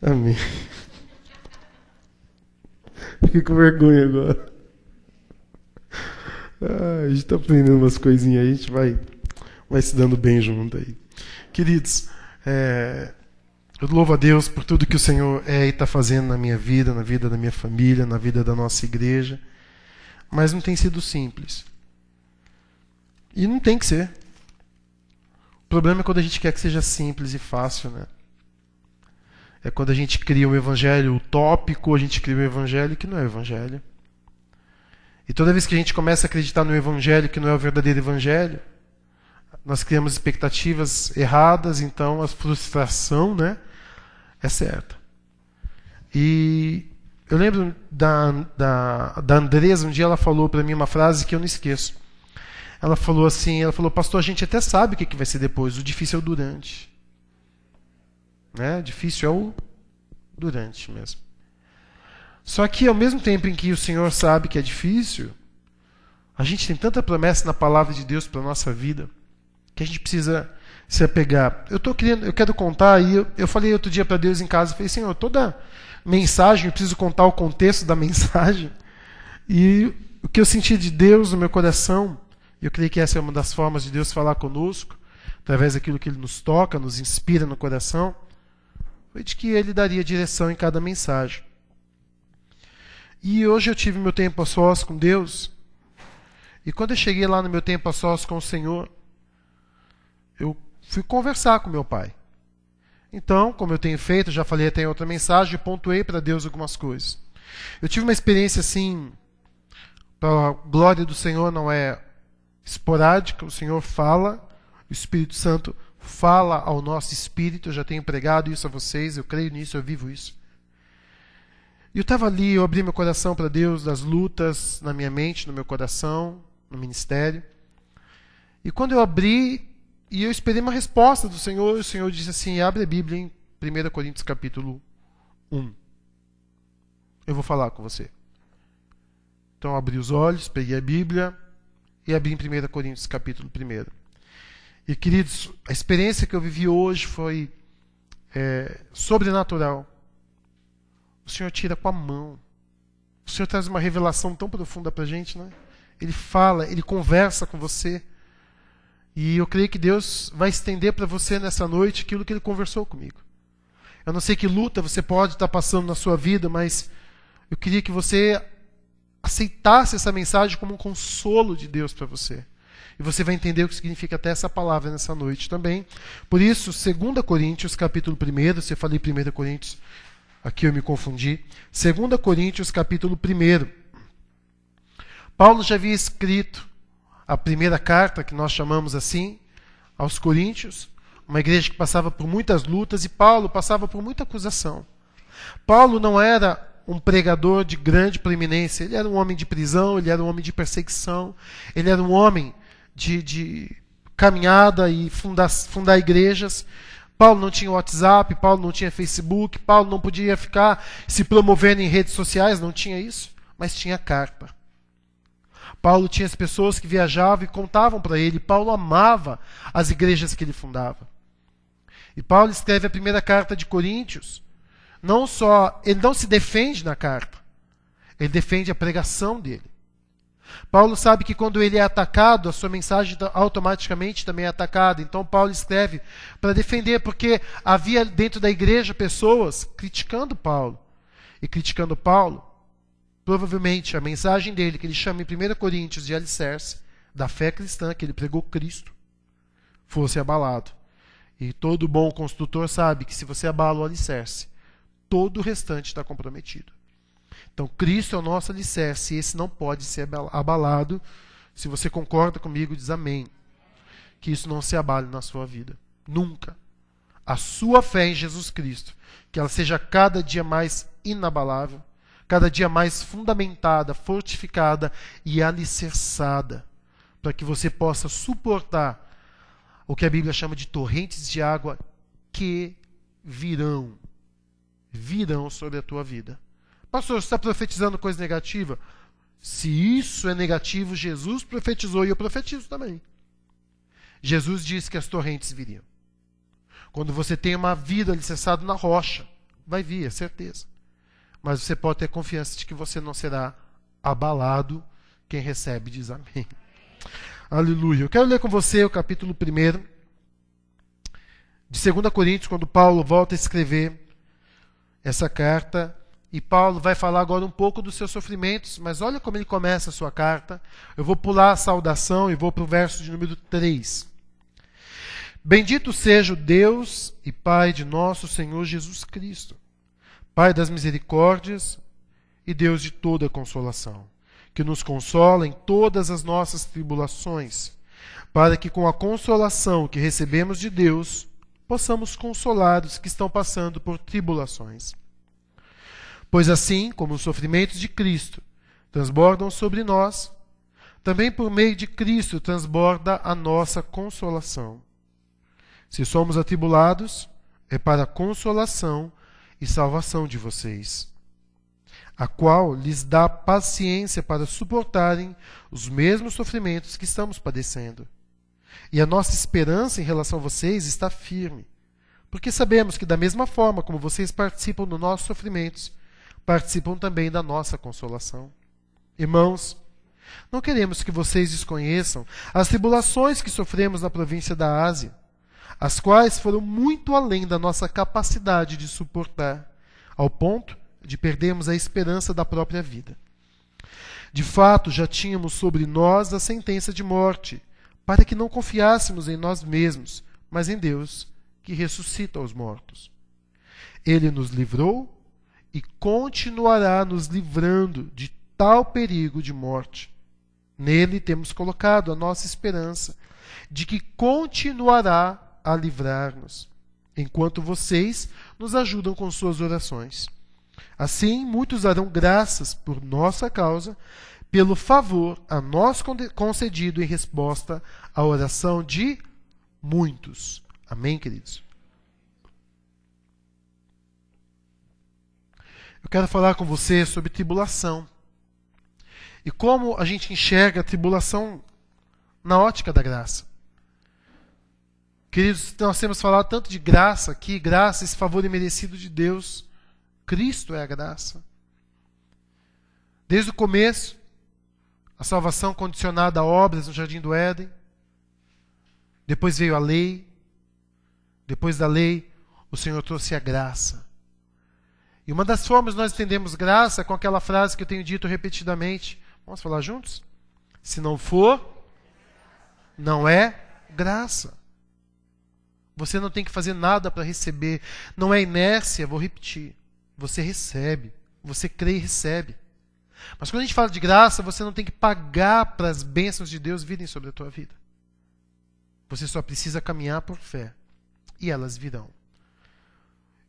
Amém. Fiquei com vergonha agora. A gente está aprendendo umas coisinhas aí, a gente vai se dando bem junto aí. Queridos, eu louvo a Deus por tudo que o Senhor é e está fazendo na minha vida, na vida da minha família, na vida da nossa igreja. Mas não tem sido simples. E não tem que ser. O problema é quando a gente quer que seja simples e fácil, né? É quando a gente cria um evangelho utópico, a gente cria um evangelho que não é o evangelho. E toda vez que a gente começa a acreditar no evangelho que não é o verdadeiro evangelho, nós criamos expectativas erradas, então a frustração, né, é certa. E eu lembro da Andresa, um dia ela falou para mim uma frase que eu não esqueço. Ela falou assim, pastor, a gente até sabe o que vai ser depois, o difícil é o durante. Né? Difícil é o durante mesmo. Só que ao mesmo tempo em que o Senhor sabe que é difícil, a gente tem tanta promessa na palavra de Deus para a nossa vida, que a gente precisa se apegar. Eu quero contar, e eu falei outro dia para Deus em casa, falei, Senhor, toda mensagem, eu preciso contar o contexto da mensagem, e o que eu senti de Deus no meu coração, e eu creio que essa é uma das formas de Deus falar conosco, através daquilo que Ele nos toca, nos inspira no coração, foi de que Ele daria direção em cada mensagem. E hoje eu tive meu tempo a sós com Deus, e quando eu cheguei lá no meu tempo a sós com o Senhor, eu fui conversar com meu pai. Então, como eu tenho feito, já falei até em outra mensagem, pontuei para Deus algumas coisas. Eu tive uma experiência assim, para a glória do Senhor, não é esporádica, o Senhor fala, o Espírito Santo fala ao nosso espírito, eu já tenho pregado isso a vocês, eu creio nisso, eu vivo isso. E eu estava ali, eu abri meu coração para Deus, das lutas na minha mente, no meu coração, no ministério. E quando eu abri, e eu esperei uma resposta do Senhor, o Senhor disse assim, abre a Bíblia em 1 Coríntios capítulo 1. Eu vou falar com você. Então eu abri os olhos, peguei a Bíblia e abri em 1 Coríntios capítulo 1. E queridos, a experiência que eu vivi hoje foi sobrenatural. O Senhor tira com a mão. O Senhor traz uma revelação tão profunda para a gente, né? Ele fala, Ele conversa com você. E eu creio que Deus vai estender para você nessa noite aquilo que Ele conversou comigo. Eu não sei que luta você pode estar passando na sua vida, mas eu queria que você aceitasse essa mensagem como um consolo de Deus para você. E você vai entender o que significa até essa palavra nessa noite também. Por isso, 2 Coríntios, capítulo 1, se eu falei 1 Coríntios, aqui eu me confundi. 2 Coríntios, capítulo 1. Paulo já havia escrito a primeira carta, que nós chamamos assim, aos Coríntios, uma igreja que passava por muitas lutas, e Paulo passava por muita acusação. Paulo não era um pregador de grande preeminência, ele era um homem de prisão, ele era um homem de perseguição, ele era um homem de caminhada e fundar igrejas. Paulo não tinha WhatsApp, Paulo não tinha Facebook, Paulo não podia ficar se promovendo em redes sociais, não tinha isso, mas tinha carta. Paulo tinha as pessoas que viajavam e contavam para ele. Paulo amava as igrejas que ele fundava. E Paulo escreve a primeira carta de Coríntios. Ele não se defende na carta, ele defende a pregação dele. Paulo sabe que quando ele é atacado, a sua mensagem automaticamente também é atacada. Então Paulo escreve para defender, porque havia dentro da igreja pessoas criticando Paulo. E criticando Paulo, provavelmente a mensagem dele, que ele chama em 1 Coríntios de alicerce, da fé cristã, que ele pregou Cristo, fosse abalado. E todo bom construtor sabe que se você abala o alicerce, todo o restante está comprometido. Então Cristo é o nosso alicerce, e esse não pode ser abalado. Se você concorda comigo, diz amém. Que isso não se abale na sua vida. Nunca. A sua fé em Jesus Cristo, que ela seja cada dia mais inabalável, cada dia mais fundamentada, fortificada e alicerçada, para que você possa suportar o que a Bíblia chama de torrentes de água que virão sobre a tua vida. Pastor, você está profetizando coisa negativa? Se isso é negativo, Jesus profetizou e eu profetizo também. Jesus disse que as torrentes viriam. Quando você tem uma vida alicerçada na rocha, vai vir, é certeza. Mas você pode ter confiança de que você não será abalado. Quem recebe diz amém. Aleluia. Eu quero ler com você o capítulo 1 de 2 Coríntios, quando Paulo volta a escrever essa carta. E Paulo vai falar agora um pouco dos seus sofrimentos, mas olha como ele começa a sua carta. Eu vou pular a saudação e vou para o verso de número 3. Bendito seja o Deus e Pai de nosso Senhor Jesus Cristo, Pai das misericórdias e Deus de toda consolação, que nos consola em todas as nossas tribulações, para que com a consolação que recebemos de Deus, possamos consolar os que estão passando por tribulações. Pois assim como os sofrimentos de Cristo transbordam sobre nós, também por meio de Cristo transborda a nossa consolação. Se somos atribulados, é para a consolação e salvação de vocês, a qual lhes dá paciência para suportarem os mesmos sofrimentos que estamos padecendo. E a nossa esperança em relação a vocês está firme, porque sabemos que da mesma forma como vocês participam dos nossos sofrimentos, participam também da nossa consolação. Irmãos, não queremos que vocês desconheçam as tribulações que sofremos na província da Ásia, as quais foram muito além da nossa capacidade de suportar, ao ponto de perdermos a esperança da própria vida. De fato, já tínhamos sobre nós a sentença de morte, para que não confiássemos em nós mesmos, mas em Deus, que ressuscita os mortos. Ele nos livrou e continuará nos livrando de tal perigo de morte. Nele temos colocado a nossa esperança de que continuará a livrar-nos, enquanto vocês nos ajudam com suas orações. Assim, muitos darão graças por nossa causa, pelo favor a nós concedido em resposta à oração de muitos. Amém, queridos? Eu quero falar com você sobre tribulação. E como a gente enxerga a tribulação na ótica da graça. Queridos, nós temos falado tanto de graça aqui, graça, esse favor imerecido de Deus. Cristo é a graça. Desde o começo, a salvação condicionada a obras no Jardim do Éden. Depois veio a lei. Depois da lei, o Senhor trouxe a graça. E uma das formas nós entendemos graça é com aquela frase que eu tenho dito repetidamente. Vamos falar juntos? Se não for, não é graça. Você não tem que fazer nada para receber. Não é inércia, vou repetir. Você recebe. Você crê e recebe. Mas quando a gente fala de graça, você não tem que pagar para as bênçãos de Deus virem sobre a tua vida. Você só precisa caminhar por fé. E elas virão.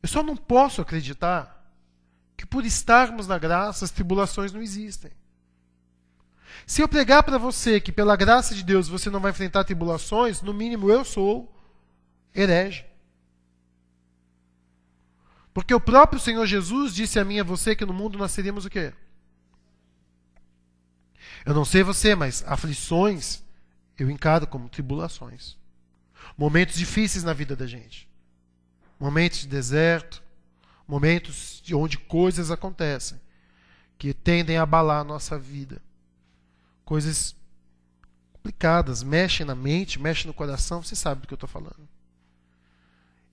Eu só não posso acreditar que por estarmos na graça, as tribulações não existem. Se eu pregar para você que pela graça de Deus você não vai enfrentar tribulações, no mínimo eu sou herege. Porque o próprio Senhor Jesus disse a mim e a você que no mundo nós seríamos o quê? Eu não sei você, mas aflições eu encaro como tribulações. Momentos difíceis na vida da gente. Momentos de deserto. Momentos onde coisas acontecem que tendem a abalar a nossa vida. Coisas complicadas, mexem na mente, mexem no coração. Você sabe do que eu estou falando.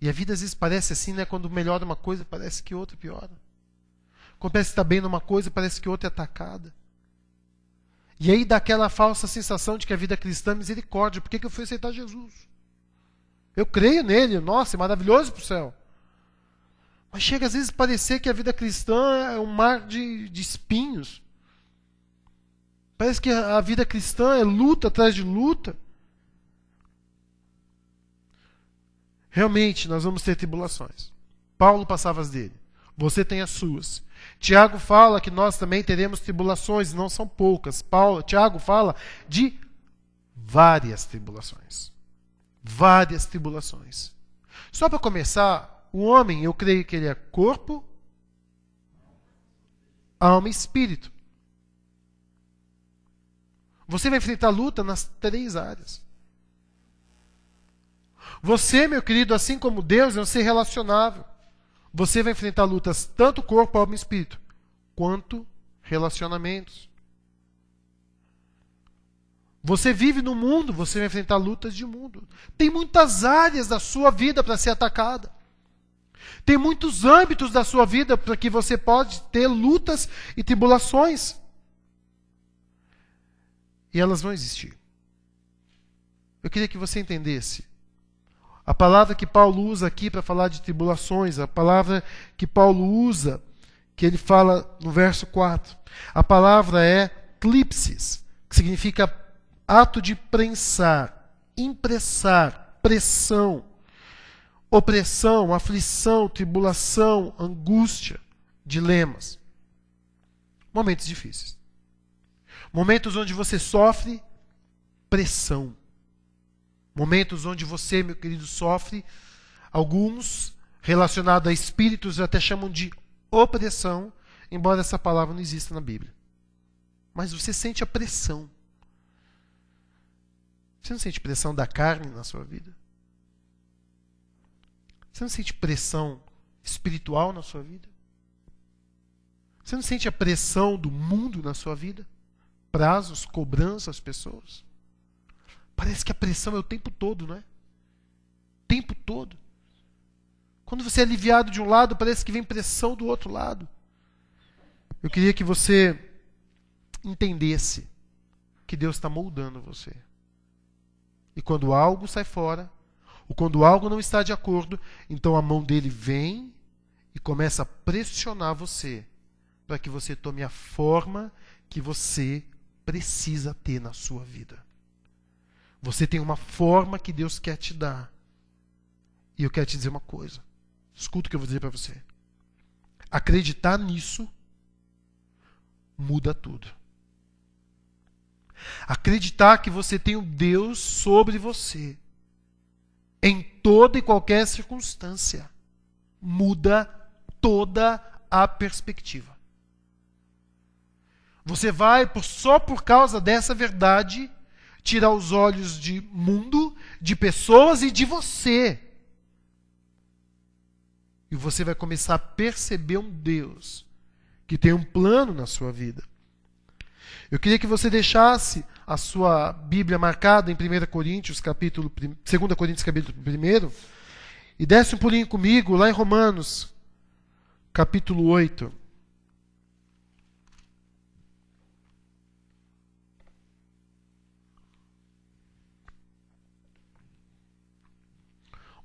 E a vida às vezes parece assim, né? Quando melhora uma coisa, parece que outra piora. Quando parece que está bem numa coisa, parece que outra é atacada. E aí dá aquela falsa sensação de que a vida cristã é misericórdia. Por que eu fui aceitar Jesus? Eu creio nele, nossa, é maravilhoso para o céu. Mas chega às vezes a parecer que a vida cristã é um mar de espinhos. Parece que a vida cristã é luta atrás de luta. Realmente, nós vamos ter tribulações. Paulo passava as dele. Você tem as suas. Tiago fala que nós também teremos tribulações, não são poucas. Tiago fala de várias tribulações. Várias tribulações. Só para começar, o homem, eu creio que ele é corpo, alma e espírito. Você vai enfrentar luta nas 3 áreas. Você, meu querido, assim como Deus, é um ser relacionável. Você vai enfrentar lutas tanto corpo, alma e espírito, quanto relacionamentos. Você vive no mundo, você vai enfrentar lutas de mundo. Tem muitas áreas da sua vida para ser atacada. Tem muitos âmbitos da sua vida para que você pode ter lutas e tribulações. E elas vão existir. Eu queria que você entendesse. A palavra que Paulo usa aqui para falar de tribulações, a palavra que Paulo usa, que ele fala no verso 4, a palavra é klipsis, que significa ato de prensar, impressar, pressão, opressão, aflição, tribulação, angústia, dilemas. Momentos difíceis. Momentos onde você sofre pressão. Momentos onde você, meu querido, sofre, alguns relacionados a espíritos até chamam de opressão, embora essa palavra não exista na Bíblia. Mas você sente a pressão. Você não sente pressão da carne na sua vida? Você não sente pressão espiritual na sua vida? Você não sente a pressão do mundo na sua vida? Prazos, cobranças, pessoas? Parece que a pressão é o tempo todo, não é? O tempo todo. Quando você é aliviado de um lado, parece que vem pressão do outro lado. Eu queria que você entendesse que Deus está moldando você. E quando algo sai fora, ou quando algo não está de acordo, então a mão dele vem e começa a pressionar você para que você tome a forma que você precisa ter na sua vida. Você tem uma forma que Deus quer te dar. E eu quero te dizer uma coisa. Escuta o que eu vou dizer para você. Acreditar nisso muda tudo. Acreditar que você tem um Deus sobre você, em toda e qualquer circunstância, muda toda a perspectiva. Você vai, só por causa dessa verdade, tirar os olhos de mundo, de pessoas e de você. E você vai começar a perceber um Deus que tem um plano na sua vida. Eu queria que você deixasse a sua Bíblia marcada em 2 Coríntios, capítulo 1, e desse um pulinho comigo lá em Romanos, capítulo 8.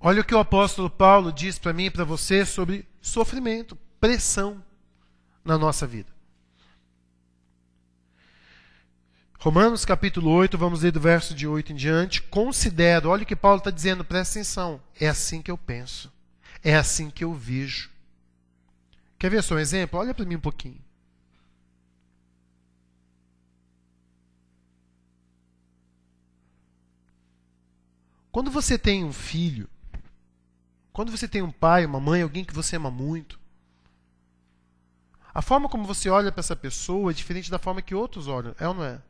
Olha o que o apóstolo Paulo diz para mim e para você sobre sofrimento, pressão na nossa vida. Romanos capítulo 8, vamos ler do verso de 8 em diante. Considero, olha o que Paulo está dizendo, presta atenção. É assim que eu penso. É assim que eu vejo. Quer ver só um exemplo? Olha para mim um pouquinho. Quando você tem um filho, quando você tem um pai, uma mãe, alguém que você ama muito, a forma como você olha para essa pessoa é diferente da forma que outros olham. É ou não é?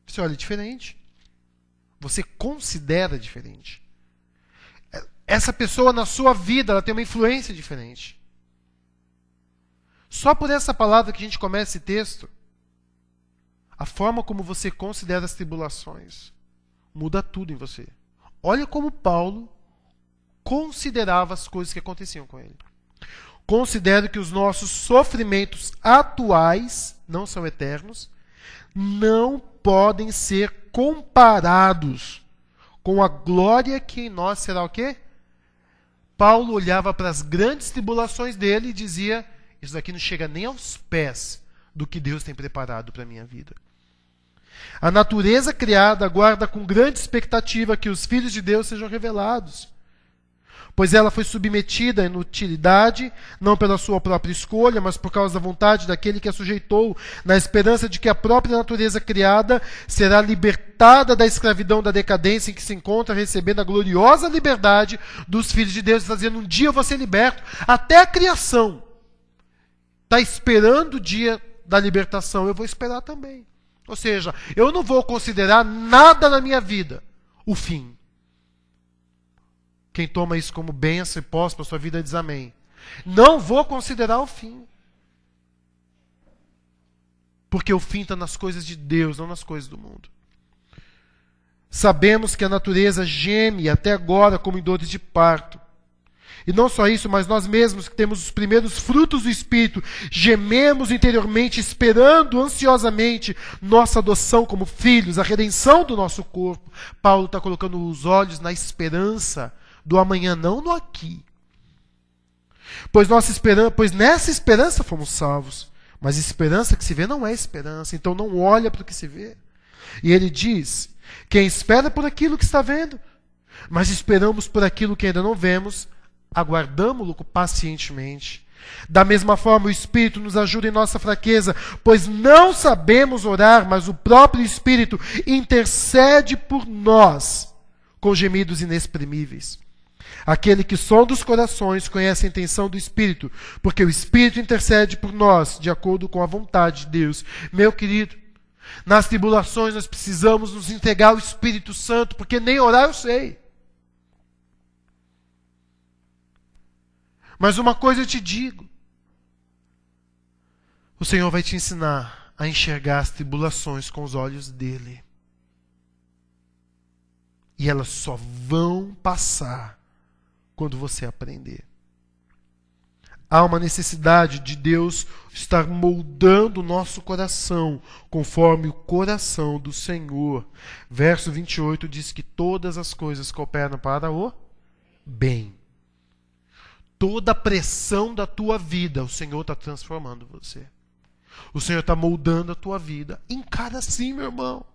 Você olha diferente. Você considera diferente. Essa pessoa na sua vida, ela tem uma influência diferente. Só por essa palavra que a gente começa esse texto, a forma como você considera as tribulações muda tudo em você. Olha como Paulo considerava as coisas que aconteciam com ele. Considero que os nossos sofrimentos atuais, não são eternos, não podem ser comparados com a glória que em nós será o quê? Paulo olhava para as grandes tribulações dele e dizia, isso daqui não chega nem aos pés do que Deus tem preparado para a minha vida. A natureza criada aguarda com grande expectativa que os filhos de Deus sejam revelados, pois ela foi submetida à inutilidade, não pela sua própria escolha, mas por causa da vontade daquele que a sujeitou, na esperança de que a própria natureza criada será libertada da escravidão da decadência em que se encontra, recebendo a gloriosa liberdade dos filhos de Deus. Está dizendo, um dia eu vou ser liberto. Até a criação está esperando o dia da libertação. Eu vou esperar também. Ou seja, eu não vou considerar nada na minha vida o fim. Quem toma isso como bênção e pós para a sua vida diz amém. Não vou considerar o fim. Porque o fim está nas coisas de Deus, não nas coisas do mundo. Sabemos que a natureza geme até agora como em dores de parto. E não só isso, mas nós mesmos que temos os primeiros frutos do Espírito, gememos interiormente, esperando ansiosamente nossa adoção como filhos, a redenção do nosso corpo. Paulo está colocando os olhos na esperança do amanhã, não no aqui. Pois nessa esperança fomos salvos. Mas esperança que se vê não é esperança, então não olha para o que se vê. E ele diz, quem espera por aquilo que está vendo, mas esperamos por aquilo que ainda não vemos, aguardamo-lo pacientemente. Da mesma forma, o Espírito nos ajuda em nossa fraqueza, pois não sabemos orar, mas o próprio Espírito intercede por nós com gemidos inexprimíveis. Aquele que sonda os corações conhece a intenção do Espírito, porque o Espírito intercede por nós, de acordo com a vontade de Deus. Meu querido, nas tribulações nós precisamos nos entregar ao Espírito Santo, porque nem orar eu sei. Mas uma coisa eu te digo, o Senhor vai te ensinar a enxergar as tribulações com os olhos dele. E elas só vão passar quando você aprender. Há uma necessidade de Deus estar moldando o nosso coração conforme o coração do Senhor. Verso 28 diz que todas as coisas cooperam para o bem. Toda a pressão da tua vida, o Senhor está transformando você. O Senhor está moldando a tua vida. Encara assim, meu irmão.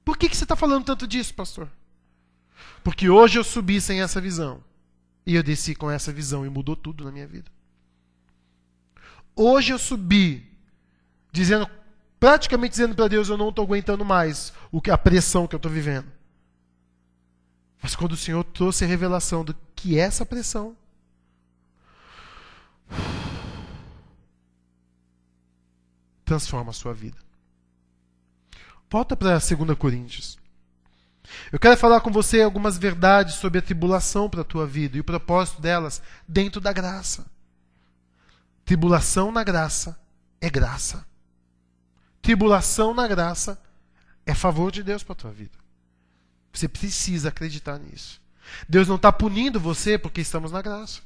Por que você está falando tanto disso, pastor? Porque hoje eu subi sem essa visão. E eu desci com essa visão e mudou tudo na minha vida. Hoje eu subi praticamente dizendo para Deus, eu não estou aguentando mais a pressão que eu estou vivendo. Mas quando o Senhor trouxe a revelação do que é essa pressão, transforma a sua vida. Volta para 2 Coríntios. Eu quero falar com você algumas verdades sobre a tribulação para a tua vida e o propósito delas dentro da graça. Tribulação na graça é graça. Tribulação na graça é favor de Deus para a tua vida. Você precisa acreditar nisso. Deus não está punindo você porque estamos na graça.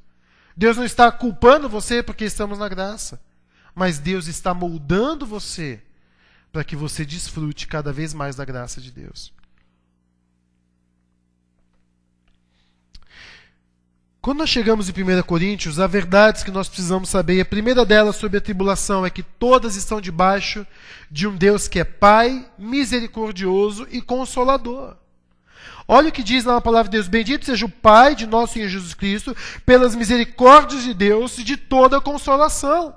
Deus não está culpando você porque estamos na graça. Mas Deus está moldando você para que você desfrute cada vez mais da graça de Deus. Quando nós chegamos em 1 Coríntios, há verdades que nós precisamos saber. E a primeira delas sobre a tribulação é que todas estão debaixo de um Deus que é Pai, misericordioso e consolador. Olha o que diz lá na palavra de Deus. Bendito seja o Pai de nosso Senhor Jesus Cristo, pelas misericórdias de Deus e de toda a consolação.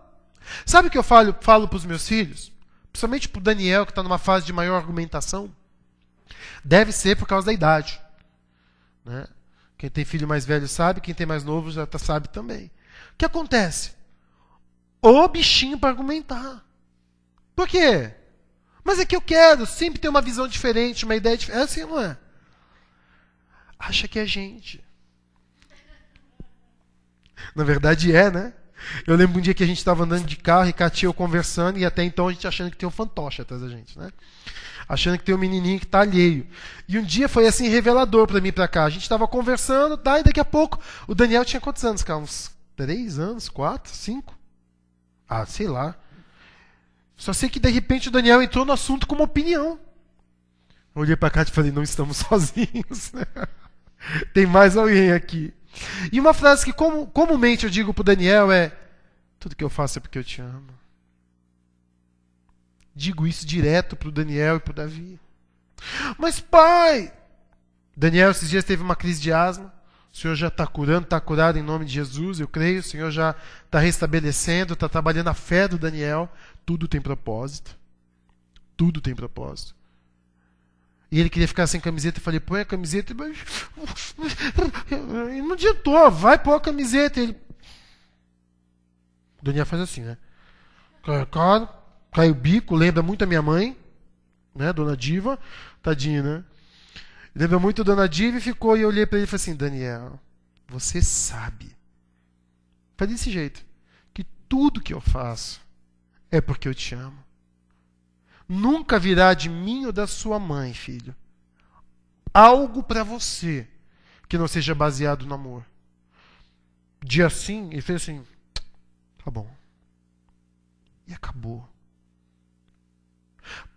Sabe o que eu falo para os meus filhos? Principalmente para o Daniel, que está numa fase de maior argumentação. Deve ser por causa da idade. Né? Quem tem filho mais velho sabe, quem tem mais novo já sabe também. O que acontece? O bichinho para argumentar. Por quê? Mas é que eu quero sempre ter uma visão diferente, uma ideia diferente. É assim, não é? Acha que é gente. Na verdade é, né? Eu lembro um dia que a gente estava andando de carro e Katia e eu conversando e até então a gente achando que tem um fantoche atrás da gente, né? Achando que tem um menininho que está alheio. E um dia foi assim revelador para mim e para cá. A gente estava conversando, e daqui a pouco o Daniel tinha quantos anos, cara? Uns 3 anos, 4, 5? Ah, sei lá. Só sei que de repente o Daniel entrou no assunto com uma opinião. Eu olhei para cá e falei, não estamos sozinhos. Tem mais alguém aqui. E uma frase que comumente eu digo para o Daniel é: tudo que eu faço é porque eu te amo. Digo isso direto para o Daniel e para o Davi. Mas pai, Daniel esses dias teve uma crise de asma. O Senhor já está curando, está curado em nome de Jesus, eu creio. O Senhor já está restabelecendo, está trabalhando a fé do Daniel. Tudo tem propósito. Tudo tem propósito. E ele queria ficar sem camiseta. Eu falei, põe a camiseta. E não adiantou, vai pôr a camiseta. Ele... O Daniel faz assim, né? Claro, cai o bico, lembra muito a minha mãe, né? Dona Diva, tadinha, né? Lembra muito a Dona Diva e ficou. E eu olhei para ele e falei assim, Daniel, você sabe. Faz desse jeito. Que tudo que eu faço é porque eu te amo. Nunca virá de mim ou da sua mãe, filho, algo para você que não seja baseado no amor. Dia assim, ele fez assim, tá bom. E acabou.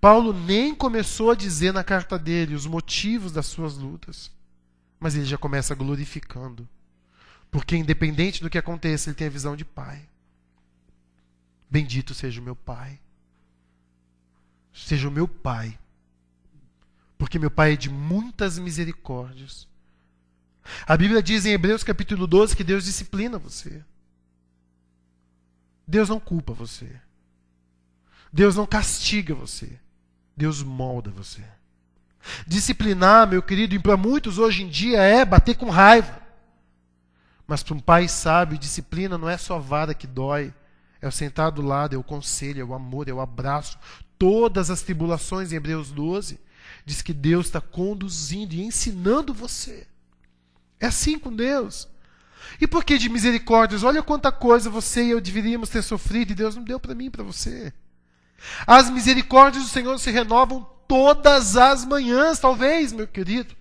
Paulo nem começou a dizer na carta dele os motivos das suas lutas, mas ele já começa glorificando. Porque independente do que aconteça, ele tem a visão de pai. Bendito seja o meu pai. Seja o meu pai. Porque meu pai é de muitas misericórdias. A Bíblia diz em Hebreus capítulo 12 que Deus disciplina você. Deus não culpa você. Deus não castiga você. Deus molda você. Disciplinar, meu querido, e para muitos hoje em dia é bater com raiva. Mas para um pai sábio, disciplina não é só a vara que dói. É o sentar do lado, é o conselho, é o amor, é o abraço. Todas as tribulações em Hebreus 12 diz que Deus está conduzindo e ensinando você. É assim com Deus. E por que de misericórdias? Olha quanta coisa você e eu deveríamos ter sofrido e Deus não deu para mim e para você. As misericórdias do Senhor se renovam todas as manhãs, talvez, meu querido.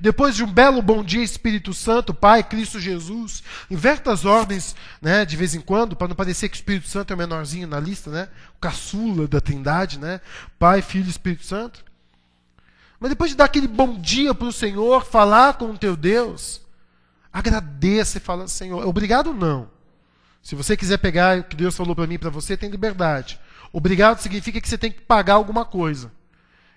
Depois de um belo bom dia, Espírito Santo, Pai, Cristo Jesus, inverta as ordens, né, de vez em quando, para não parecer que o Espírito Santo é o menorzinho na lista, né, o caçula da Trindade, né, Pai, Filho e Espírito Santo. Mas depois de dar aquele bom dia para o Senhor, falar com o teu Deus, agradeça e fala, Senhor, obrigado não. Se você quiser pegar o que Deus falou para mim e para você, tem liberdade. Obrigado significa que você tem que pagar alguma coisa.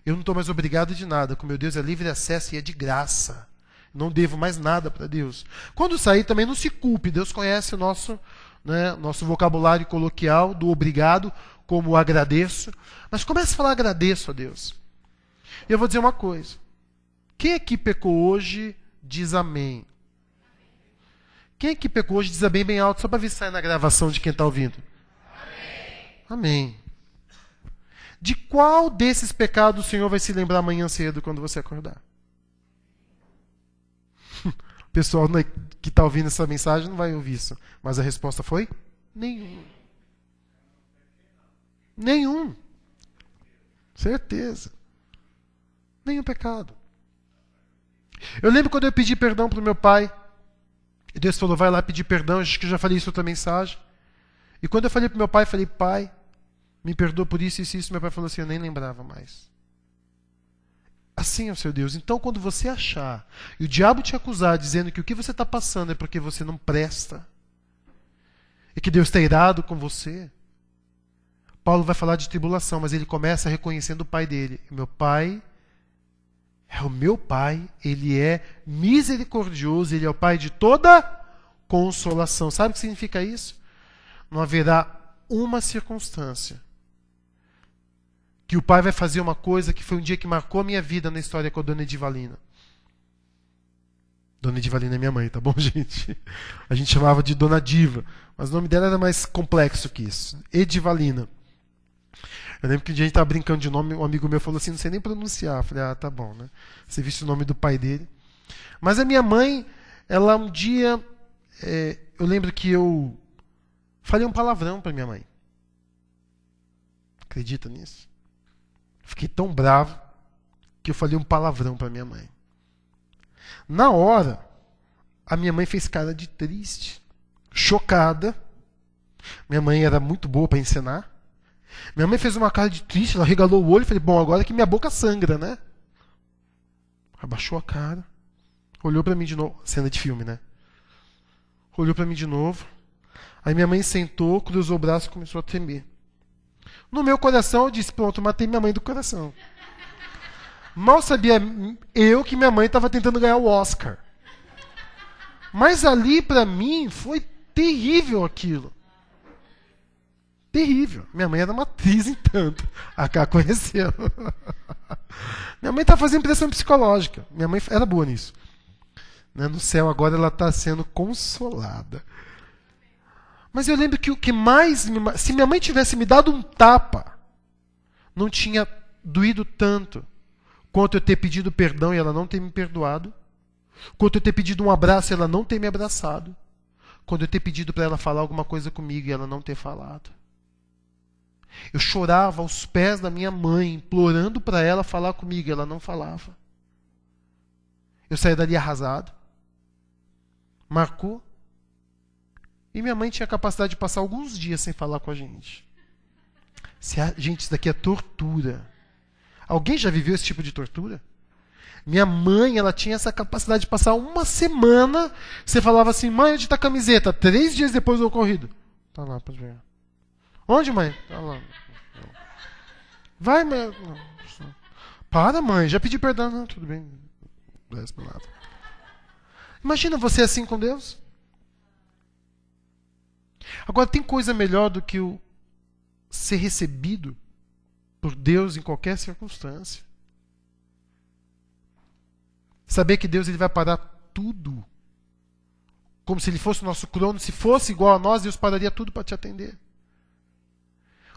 Eu não estou mais obrigado de nada. Com meu Deus é livre acesso e é de graça. Não devo mais nada para Deus. Quando sair, também não se culpe. Deus conhece o nosso vocabulário coloquial do obrigado, como agradeço. Mas comece a falar agradeço a Deus. E eu vou dizer uma coisa. Quem aqui pecou hoje, diz amém. Quem aqui pecou hoje, diz amém bem alto, só para ver se sai na gravação de quem está ouvindo. Amém. Amém. De qual desses pecados o Senhor vai se lembrar amanhã cedo quando você acordar? O pessoal que está ouvindo essa mensagem não vai ouvir isso. Mas a resposta foi? Nenhum. Nenhum. Certeza. Nenhum pecado. Eu lembro quando eu pedi perdão para o meu pai. E Deus falou, vai lá pedir perdão. Acho que eu já falei isso em outra mensagem. E quando eu falei para o meu pai, falei, pai, me perdoa por isso e isso. Meu pai falou assim, eu nem lembrava mais. Assim é o seu Deus. Então, quando você achar e o diabo te acusar dizendo que o que você está passando é porque você não presta e que Deus está irado com você, Paulo vai falar de tribulação, mas ele começa reconhecendo o pai dele. Meu pai é o meu pai, ele é misericordioso, ele é o pai de toda consolação. Sabe o que significa isso? Não haverá uma circunstância que o pai vai fazer uma coisa que foi um dia que marcou a minha vida na história com a dona Edivalina. Dona Edivalina é minha mãe, tá bom, gente? A gente chamava de Dona Diva, mas o nome dela era mais complexo que isso. Edivalina. Eu lembro que um dia a gente estava brincando de nome, um amigo meu falou assim, não sei nem pronunciar. Eu falei, tá bom, né? Você visse o nome do pai dele. Mas a minha mãe, ela um dia, eu lembro que eu falei um palavrão para minha mãe. Acredita nisso? Fiquei tão bravo que eu falei um palavrão para minha mãe. Na hora, a minha mãe fez cara de triste, chocada. Minha mãe era muito boa para ensinar. Minha mãe fez uma cara de triste, ela regalou o olho e falei, bom, agora que minha boca sangra, né? Abaixou a cara, olhou para mim de novo, cena de filme, né? Olhou para mim de novo. Aí minha mãe sentou, cruzou o braço e começou a tremer. No meu coração eu disse, pronto, matei minha mãe do coração. Mal sabia eu que minha mãe estava tentando ganhar o Oscar. Mas ali, para mim, foi terrível aquilo. Terrível. Minha mãe era uma atriz em tanto. A Cá conheceu. Minha mãe está fazendo pressão psicológica. Minha mãe era boa nisso. No céu agora ela está sendo consolada. Mas eu lembro que o que mais... Se minha mãe tivesse me dado um tapa, não tinha doído tanto quanto eu ter pedido perdão e ela não ter me perdoado, Quando eu ter pedido um abraço e ela não ter me abraçado. Quando eu ter pedido para ela falar alguma coisa comigo e ela não ter falado. Eu chorava aos pés da minha mãe, implorando para ela falar comigo e ela não falava. Eu saí dali arrasado. Marcou. E minha mãe tinha a capacidade de passar alguns dias sem falar com a gente. Gente, isso daqui é tortura. Alguém já viveu esse tipo de tortura? Minha mãe, ela tinha essa capacidade de passar uma semana. Você falava assim, mãe, onde está a camiseta? 3 dias depois do ocorrido. Tá lá, pode ver. Onde, mãe? Tá lá. Vai, mãe. Para, mãe, já pedi perdão. Não, tudo bem. Imagina você assim com Deus. Agora, tem coisa melhor do que o ser recebido por Deus em qualquer circunstância. Saber que Deus ele vai parar tudo. Como se ele fosse o nosso crono. Se fosse igual a nós, Deus pararia tudo para te atender.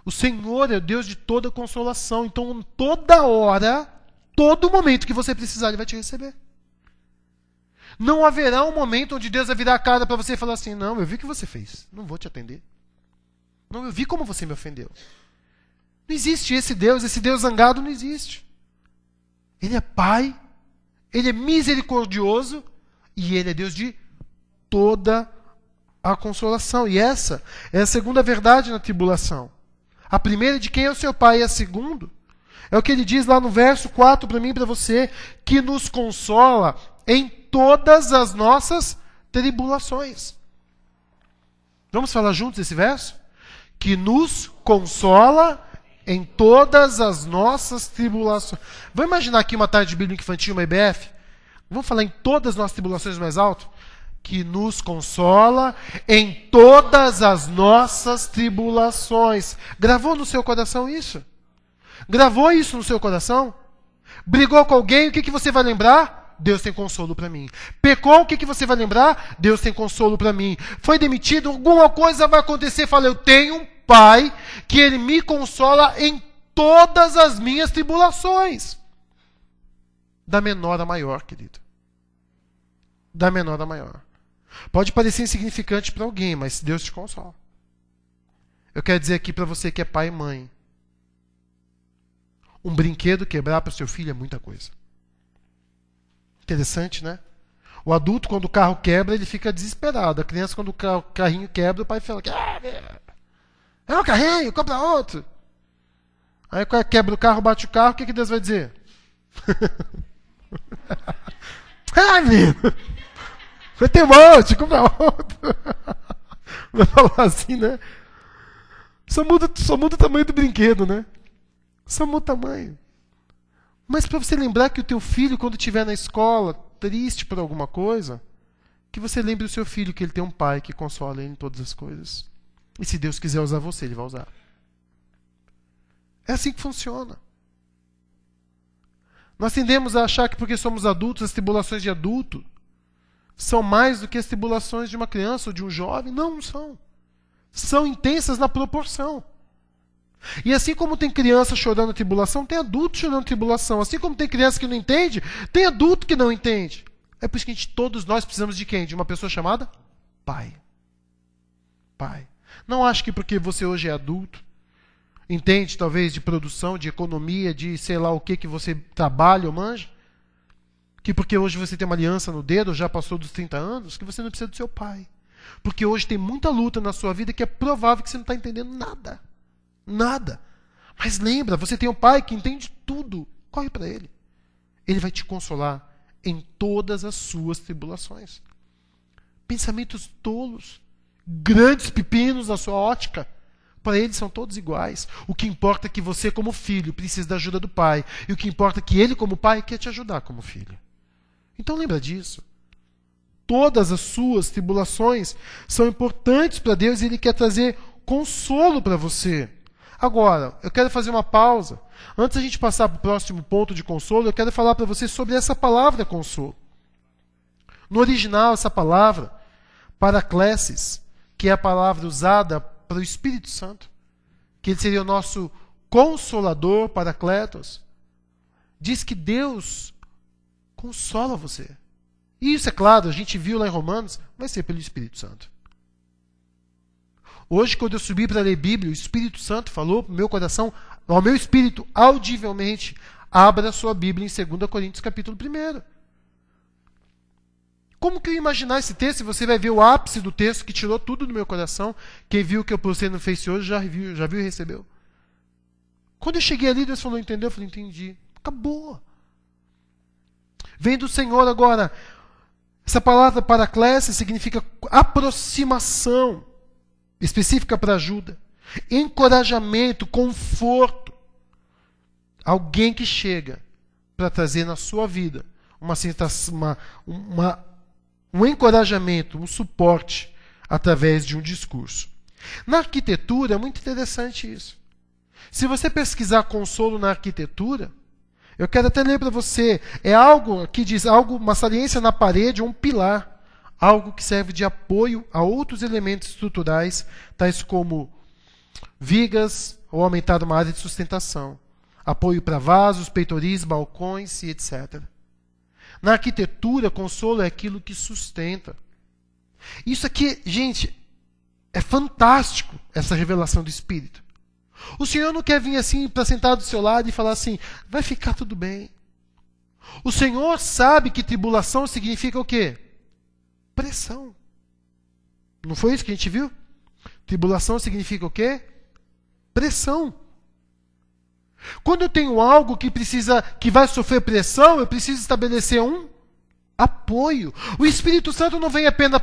O Senhor é o Deus de toda consolação. Então, toda hora, todo momento que você precisar, Ele vai te receber. Não haverá um momento onde Deus vai virar a cara para você e falar assim, não, eu vi o que você fez, não vou te atender. Não, eu vi como você me ofendeu. Não existe esse Deus zangado não existe. Ele é Pai, Ele é misericordioso e Ele é Deus de toda a consolação. E essa é a segunda verdade na tribulação. A primeira é de quem é o seu Pai, e a segunda é o que ele diz lá no verso 4 para mim e para você, que nos consola em todas as nossas tribulações. Vamos falar juntos esse verso? Que nos consola em todas as nossas tribulações. Vamos imaginar aqui uma tarde de Bíblia infantil, uma IBF? Vamos falar em todas as nossas tribulações mais alto? Que nos consola em todas as nossas tribulações. Gravou no seu coração isso? Gravou isso no seu coração? Brigou com alguém, o que você vai lembrar? Deus tem consolo para mim. Pecou, o que você vai lembrar? Deus tem consolo para mim. Foi demitido, alguma coisa vai acontecer. Fala, eu tenho um Pai que Ele me consola em todas as minhas tribulações. Da menor a maior, querido. Da menor a maior. Pode parecer insignificante para alguém, mas Deus te consola. Eu quero dizer aqui para você que é pai e mãe. Um brinquedo quebrar para o seu filho é muita coisa. Interessante, né? O adulto, quando o carro quebra, ele fica desesperado. A criança, quando o carrinho quebra, o pai fala, é um carrinho, compra outro. Aí quebra o carro, bate o carro, o que Deus vai dizer? Menino, vai ter um monte, compra outro. Vai falar assim, né? Só muda o tamanho do brinquedo, né? Só muda o tamanho. Mas para você lembrar que o teu filho, quando estiver na escola, triste por alguma coisa, que você lembre o seu filho que ele tem um pai que consola ele em todas as coisas. E se Deus quiser usar você, Ele vai usar. É assim que funciona. Nós tendemos a achar que porque somos adultos, as tribulações de adulto são mais do que as tribulações de uma criança ou de um jovem. Não, não são. São intensas na proporção. E assim como tem criança chorando tribulação, tem adulto chorando tribulação. Assim como tem criança que não entende, tem adulto que não entende. É por isso que todos nós precisamos de quem? De uma pessoa chamada Pai. Pai. Não acho que porque você hoje é adulto, entende talvez de produção, de economia, de sei lá o que você trabalha ou manja, que porque hoje você tem uma aliança no dedo, já passou dos 30 anos, que você não precisa do seu pai. Porque hoje tem muita luta na sua vida que é provável que você não está entendendo nada. Nada. Mas lembra, você tem um pai que entende tudo. Corre para ele. Ele vai te consolar em todas as suas tribulações. Pensamentos tolos, grandes pepinos na sua ótica, para ele são todos iguais. O que importa é que você, como filho, precisa da ajuda do pai. E o que importa é que ele, como pai, quer te ajudar como filho. Então lembra disso. Todas as suas tribulações são importantes para Deus e Ele quer trazer consolo para você. Agora, eu quero fazer uma pausa. Antes da gente passar para o próximo ponto de consolo, eu quero falar para você sobre essa palavra consolo. No original, essa palavra, paraklesis, que é a palavra usada para o Espírito Santo, que ele seria o nosso consolador, parakletos, diz que Deus consola você. E isso, é claro, a gente viu lá em Romanos, vai ser pelo Espírito Santo. Hoje, quando eu subi para ler Bíblia, o Espírito Santo falou para o meu coração, ao meu espírito, audivelmente, abra a sua Bíblia em 2 Coríntios capítulo 1. Como que eu ia imaginar esse texto? E você vai ver o ápice do texto que tirou tudo do meu coração. Quem viu o que eu postei no Face hoje já viu e recebeu. Quando eu cheguei ali, Deus falou, entendeu? Eu falei, entendi. Acabou. Vem do Senhor agora. Essa palavra paraclese significa aproximação, específica para ajuda, encorajamento, conforto. Alguém que chega para trazer na sua vida um encorajamento, um suporte através de um discurso. Na arquitetura é muito interessante isso. Se você pesquisar consolo na arquitetura, eu quero até ler para você, é algo que diz algo, uma saliência na parede, um pilar, algo que serve de apoio a outros elementos estruturais, tais como vigas ou aumentar uma área de sustentação, apoio para vasos, peitoris, balcões e etc. Na arquitetura, consolo é aquilo que sustenta. Isso aqui, gente, é fantástico, essa revelação do Espírito. O Senhor não quer vir assim para sentar do seu lado e falar assim, vai ficar tudo bem. O Senhor sabe que tribulação significa o quê? Pressão. Não foi isso que a gente viu? Tribulação significa o quê? Pressão. Quando eu tenho algo que vai sofrer pressão, eu preciso estabelecer um apoio. O Espírito Santo não vem apenas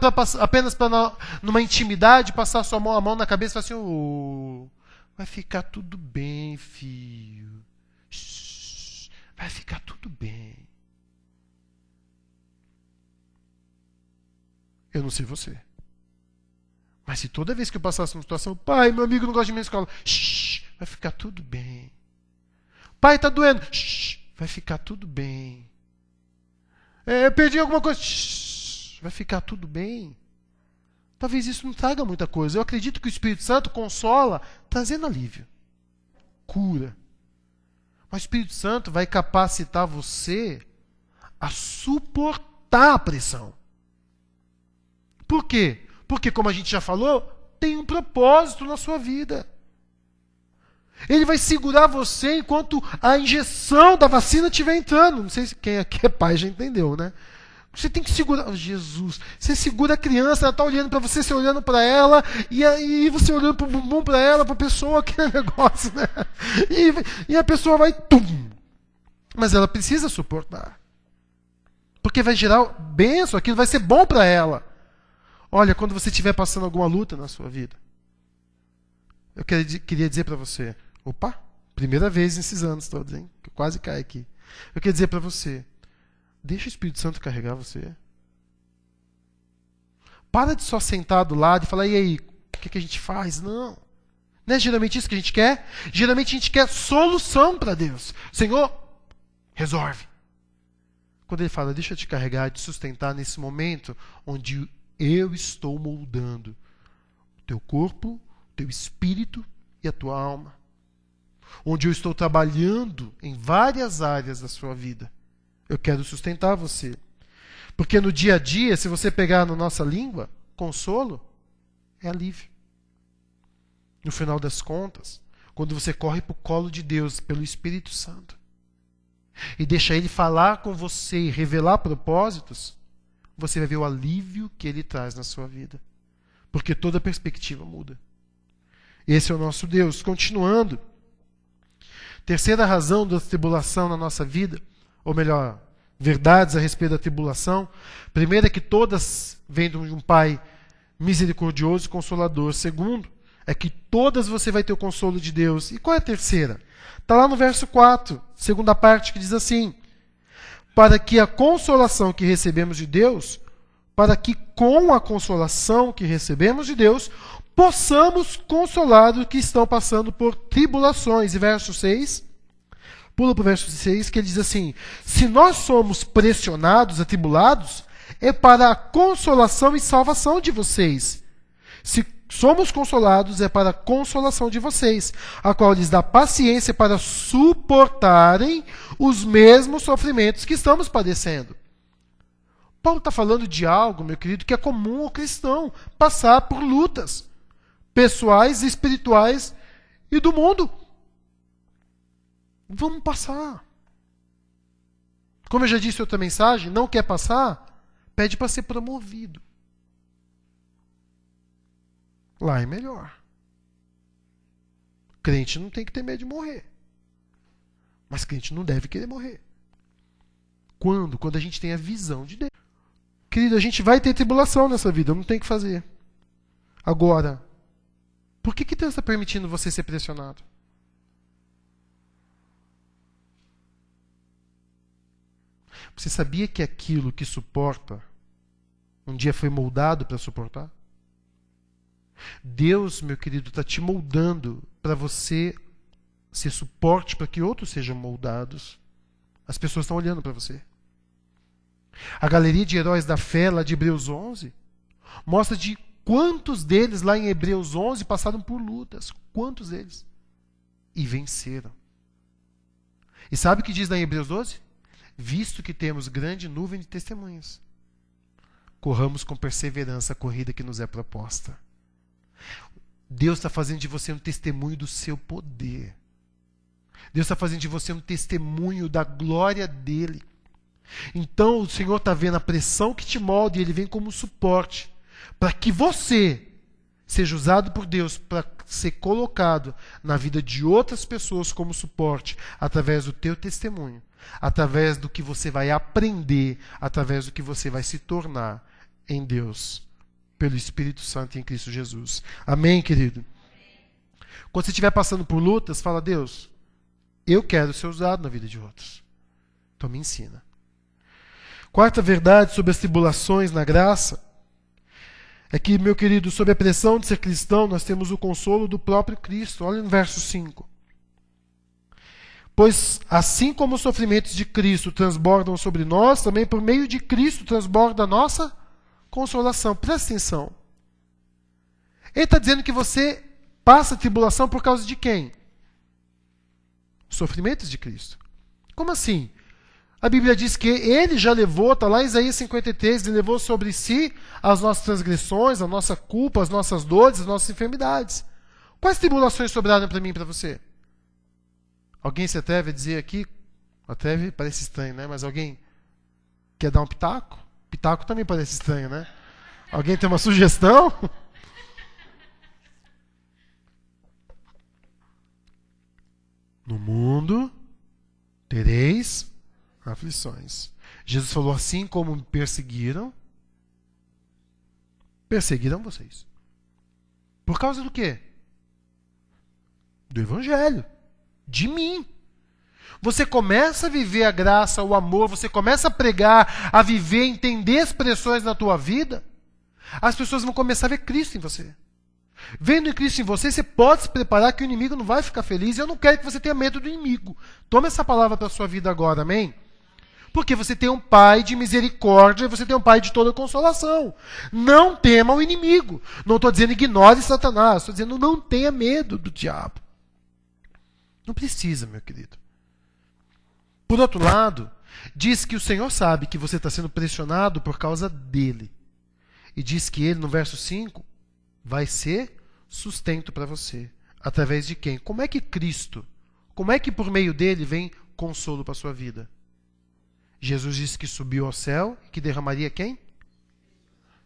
para numa intimidade, passar a mão na cabeça e falar assim, vai ficar tudo bem, filho. Shhh, vai ficar tudo bem. Eu não sei você. Mas se toda vez que eu passasse uma situação, pai, meu amigo não gosta de mim na escola, shhh, vai ficar tudo bem. Pai, está doendo, shhh, vai ficar tudo bem. Eu perdi alguma coisa, shhh, vai ficar tudo bem. Talvez isso não traga muita coisa. Eu acredito que o Espírito Santo consola, trazendo alívio, cura. Mas o Espírito Santo vai capacitar você a suportar a pressão. Por quê? Porque, como a gente já falou, tem um propósito na sua vida. Ele vai segurar você enquanto a injeção da vacina estiver entrando. Não sei se quem aqui é pai já entendeu, né? Você tem que segurar. Oh, Jesus! Você segura a criança, ela está olhando para você, você olhando para ela, e aí você olhando para o bumbum para ela, para a pessoa, aquele negócio, né? E a pessoa vai. Tum! Mas ela precisa suportar. Porque vai gerar bênção, aquilo vai ser bom para ela. Olha, quando você estiver passando alguma luta na sua vida, eu queria dizer para você, opa, primeira vez nesses anos todos, hein? Que eu quase caí aqui. Eu queria dizer para você, deixa o Espírito Santo carregar você. Para de só sentar do lado e falar, e aí, o que a gente faz? Não. Não é geralmente isso que a gente quer? Geralmente a gente quer solução para Deus. Senhor, resolve. Quando ele fala, deixa eu te carregar, te sustentar nesse momento onde eu estou moldando o teu corpo, o teu espírito e a tua alma. Onde eu estou trabalhando em várias áreas da sua vida. Eu quero sustentar você. Porque no dia a dia, se você pegar na nossa língua, consolo é alívio. No final das contas, quando você corre para o colo de Deus pelo Espírito Santo e deixa Ele falar com você e revelar propósitos, você vai ver o alívio que Ele traz na sua vida. Porque toda a perspectiva muda. Esse é o nosso Deus. Continuando. Terceira razão da tribulação na nossa vida, ou melhor, verdades a respeito da tribulação. Primeiro é que todas vêm de um Pai misericordioso e consolador. Segundo, é que todas você vai ter o consolo de Deus. E qual é a terceira? Está lá no verso 4, segunda parte, que diz assim, para que a consolação que recebemos de Deus, para que com a consolação que recebemos de Deus, possamos consolar os que estão passando por tribulações. E verso 6, pula para o verso 6, que ele diz assim, se nós somos pressionados, atribulados, é para a consolação e salvação de vocês. Se somos consolados, é para a consolação de vocês, a qual lhes dá paciência para suportarem os mesmos sofrimentos que estamos padecendo. Paulo está falando de algo, meu querido, que é comum ao cristão, passar por lutas pessoais, espirituais e do mundo. Vamos passar. Como eu já disse em outra mensagem, não quer passar, pede para ser promovido. Lá é melhor. Crente não tem que ter medo de morrer. Mas crente não deve querer morrer. Quando? Quando a gente tem a visão de Deus. Querido, a gente vai ter tribulação nessa vida, não tem o que fazer. Agora, por que Deus está permitindo você ser pressionado? Você sabia que aquilo que suporta, um dia foi moldado para suportar? Deus, meu querido, está te moldando para você ser suporte para que outros sejam moldados. As pessoas estão olhando para você. A galeria de heróis da fé, lá de Hebreus 11, mostra de quantos deles, lá em Hebreus 11, passaram por lutas. Quantos deles? E venceram. E sabe o que diz lá em Hebreus 12? Visto que temos grande nuvem de testemunhas, corramos com perseverança a corrida que nos é proposta. Deus está fazendo de você um testemunho do seu poder. Deus está fazendo de você um testemunho da glória dele. Então o Senhor está vendo a pressão que te molda e ele vem como suporte para que você seja usado por Deus para ser colocado na vida de outras pessoas como suporte através do teu testemunho, através do que você vai aprender, através do que você vai se tornar em Deus, pelo Espírito Santo em Cristo Jesus. Amém, querido? Quando você estiver passando por lutas, fala: Deus, eu quero ser usado na vida de outros. Então me ensina. Quarta verdade sobre as tribulações na graça é que, meu querido, sob a pressão de ser cristão, nós temos o consolo do próprio Cristo. Olha no verso 5. Pois assim como os sofrimentos de Cristo transbordam sobre nós, também por meio de Cristo transborda a nossa consolação. Presta atenção. Ele está dizendo que você passa tribulação por causa de quem? Sofrimentos de Cristo. Como assim? A Bíblia diz que ele já levou, está lá em Isaías 53, ele levou sobre si as nossas transgressões, a nossa culpa, as nossas dores, as nossas enfermidades. Quais tribulações sobraram para mim e para você? Alguém se atreve a dizer aqui? Atreve parece estranho, né? Mas alguém quer dar um pitaco? Pitaco também parece estranho, né? Alguém tem uma sugestão? No mundo tereis aflições. Jesus falou: assim como me perseguiram, perseguirão vocês. Por causa do quê? Do Evangelho. De mim. Você começa a viver a graça, o amor, você começa a pregar, a viver, entender expressões na tua vida, as pessoas vão começar a ver Cristo em você. Vendo em Cristo em você, você pode se preparar que o inimigo não vai ficar feliz. E eu não quero que você tenha medo do inimigo. Tome essa palavra para a sua vida agora, amém? Porque você tem um Pai de misericórdia e você tem um Pai de toda consolação. Não tema o inimigo. Não estou dizendo ignore Satanás. Estou dizendo não tenha medo do diabo. Não precisa, meu querido. Por outro lado, diz que o Senhor sabe que você está sendo pressionado por causa dele. E diz que ele, no verso 5, vai ser sustento para você. Através de quem? Como é que Cristo, como é que por meio dele vem consolo para a sua vida? Jesus disse que subiu ao céu e que derramaria quem?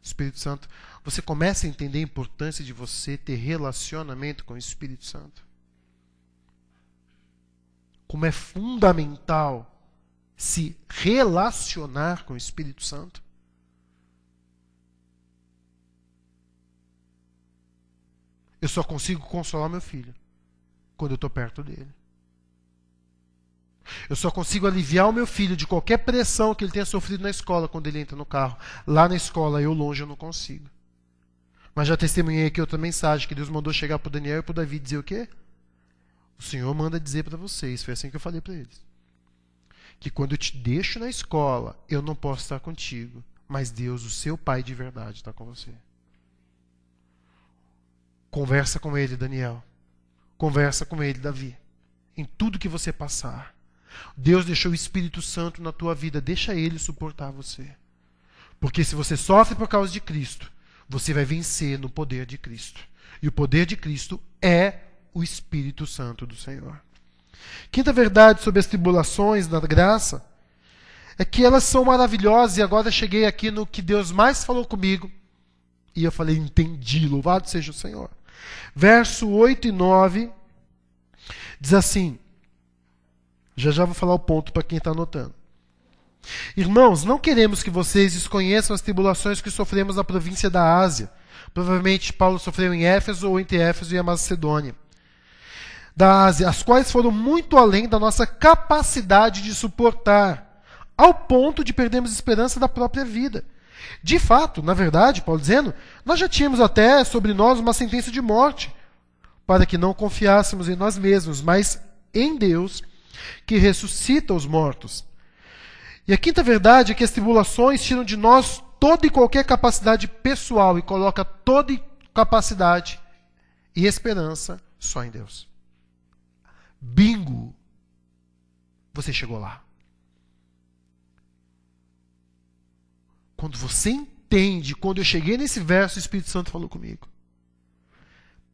Espírito Santo. Você começa a entender a importância de você ter relacionamento com o Espírito Santo. Como é fundamental se relacionar com o Espírito Santo. Eu só consigo consolar meu filho quando eu estou perto dele. Eu só consigo aliviar o meu filho de qualquer pressão que ele tenha sofrido na escola quando ele entra no carro. Lá na escola, eu longe, eu não consigo. Mas já testemunhei aqui outra mensagem que Deus mandou chegar para o Daniel e para o Davi dizer o quê? O Senhor manda dizer para vocês, foi assim que eu falei para eles, que quando eu te deixo na escola, eu não posso estar contigo, mas Deus, o seu Pai de verdade, está com você. Conversa com ele, Daniel. Conversa com ele, Davi. Em tudo que você passar. Deus deixou o Espírito Santo na tua vida. Deixa ele suportar você. Porque se você sofre por causa de Cristo, você vai vencer no poder de Cristo. E o poder de Cristo é o Espírito Santo do Senhor. Quinta verdade sobre as tribulações da graça é que elas são maravilhosas, e agora cheguei aqui no que Deus mais falou comigo, e eu falei, entendi, louvado seja o Senhor. Verso 8 e 9 diz assim, já vou falar o ponto para quem está anotando. Irmãos, não queremos que vocês desconheçam as tribulações que sofremos na província da Ásia. Provavelmente Paulo sofreu em Éfeso ou entre Éfeso e a Macedônia. Da Ásia, as quais foram muito além da nossa capacidade de suportar, ao ponto de perdermos esperança da própria vida. De fato, na verdade, Paulo dizendo, nós já tínhamos até sobre nós uma sentença de morte, para que não confiássemos em nós mesmos, mas em Deus, que ressuscita os mortos. E a quinta verdade é que as tribulações tiram de nós toda e qualquer capacidade pessoal e coloca toda capacidade e esperança só em Deus. Bingo! Você chegou lá. Quando você entende, quando eu cheguei nesse verso, o Espírito Santo falou comigo.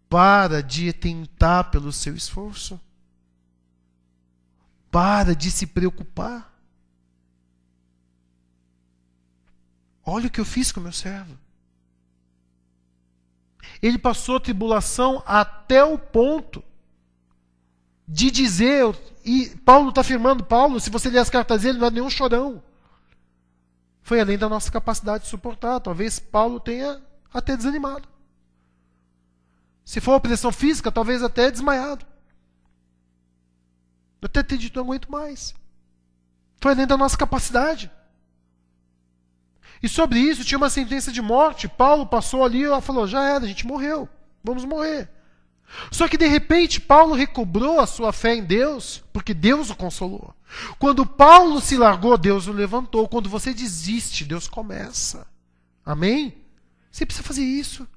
Para de tentar pelo seu esforço. Para de se preocupar. Olha o que eu fiz com o meu servo. Ele passou a tribulação até o ponto de dizer, e Paulo está afirmando, Paulo, se você ler as cartas dele, não é nenhum chorão. Foi além da nossa capacidade de suportar. Talvez Paulo tenha até desanimado. Se for opressão física, talvez até desmaiado. Até ter dito, não aguento mais. Foi além da nossa capacidade. E sobre isso tinha uma sentença de morte. Paulo passou ali e falou, já era, a gente morreu. Vamos morrer. Só que de repente Paulo recobrou a sua fé em Deus, porque Deus o consolou. Quando Paulo se largou, Deus o levantou. Quando você desiste, Deus começa. Amém? Você precisa fazer isso.